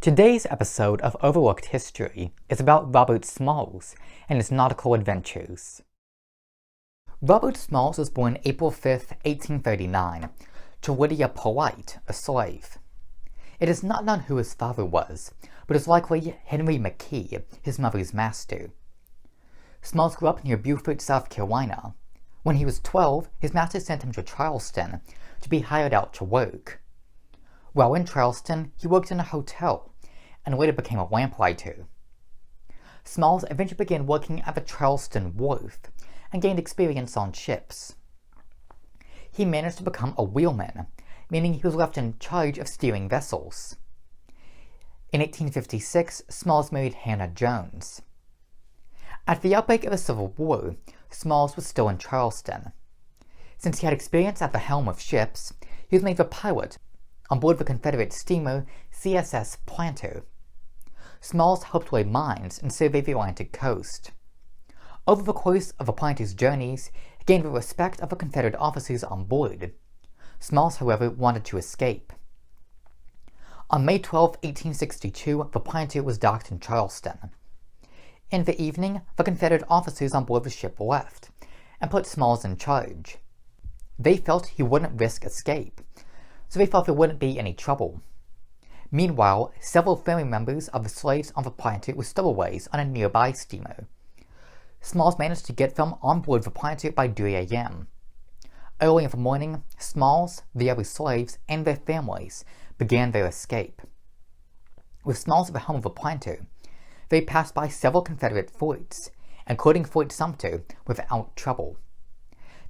Today's episode of Overlooked History is about Robert Smalls and his nautical adventures. Robert Smalls was born April 5, 1839, to Lydia Polite, a slave. It is not known who his father was, but it's likely Henry McKee, his mother's master. Smalls grew up near Beaufort, South Carolina. When he was 12, his master sent him to Charleston to be hired out to work. While in Charleston, he worked in a hotel and later became a lamplighter. Smalls eventually began working at the Charleston wharf and gained experience on ships. He managed to become a wheelman, meaning he was left in charge of steering vessels. In 1856, Smalls married Hannah Jones. At the outbreak of the Civil War, Smalls was still in Charleston. Since he had experience at the helm of ships, he was made a pilot on board the Confederate steamer USS Planter. Smalls helped lay mines and survey the Atlantic coast. Over the course of the Planter's journeys, he gained the respect of the Confederate officers on board. Smalls, however, wanted to escape. On May 12, 1862, the Planter was docked in Charleston. In the evening, the Confederate officers on board the ship left and put Smalls in charge. They felt he wouldn't risk escape, so they thought there wouldn't be any trouble. Meanwhile, several family members of the slaves on the Planter were stowaways on a nearby steamer. Smalls managed to get them on board the Planter by 3 a.m. Early in the morning, Smalls, the other slaves, and their families began their escape. With Smalls at the helm of the Planter, they passed by several Confederate forts, including Fort Sumter, without trouble.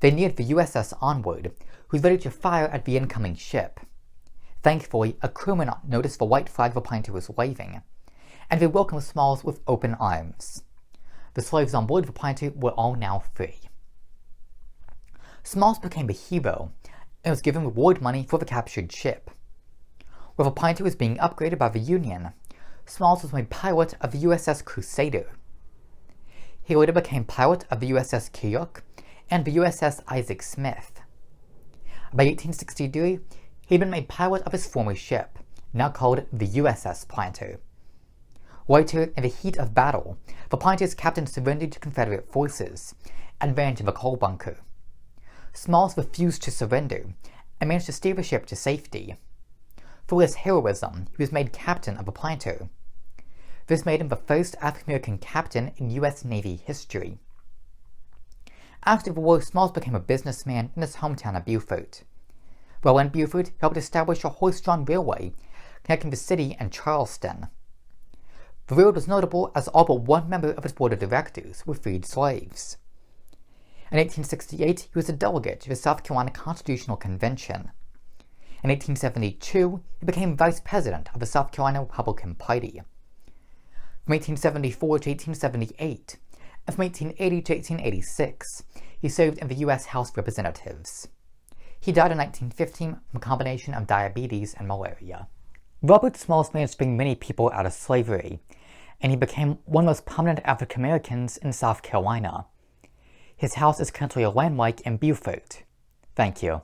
They neared the USS Onward, who was ready to fire at the incoming ship. Thankfully, a crewman noticed the white flag the Planter was waving, and they welcomed Smalls with open arms. The slaves on board the Planter were all now free. Smalls became a hero and was given reward money for the captured ship. While the Planter was being upgraded by the Union, Smalls was made pilot of the USS Crusader. He later became pilot of the USS Keokuk and the USS Issac Smith. By 1863, he had been made pilot of his former ship, now called the USS Planter. Later, in the heat of battle, the Planter's captain surrendered to Confederate forces and ran to the coal bunker. Smalls refused to surrender and managed to steer the ship to safety. For his heroism, he was made captain of the Planter. This made him the first African-American captain in U.S. Navy history. After the war, Smalls became a businessman in his hometown of Beaufort. While in Beaufort, he helped establish a horse-drawn railway connecting the city and Charleston. The railroad was notable as all but one member of its board of directors were freed slaves. In 1868, he was a delegate to the South Carolina Constitutional Convention. In 1872, he became vice president of the South Carolina Republican Party. From 1874 to 1878, and from 1880 to 1886, he served in the U.S. House of Representatives. He died in 1915 from a combination of diabetes and malaria. Robert Smalls managed to bring many people out of slavery, and he became one of the most prominent African Americans in South Carolina. His house is currently a landmark in Beaufort. Thank you.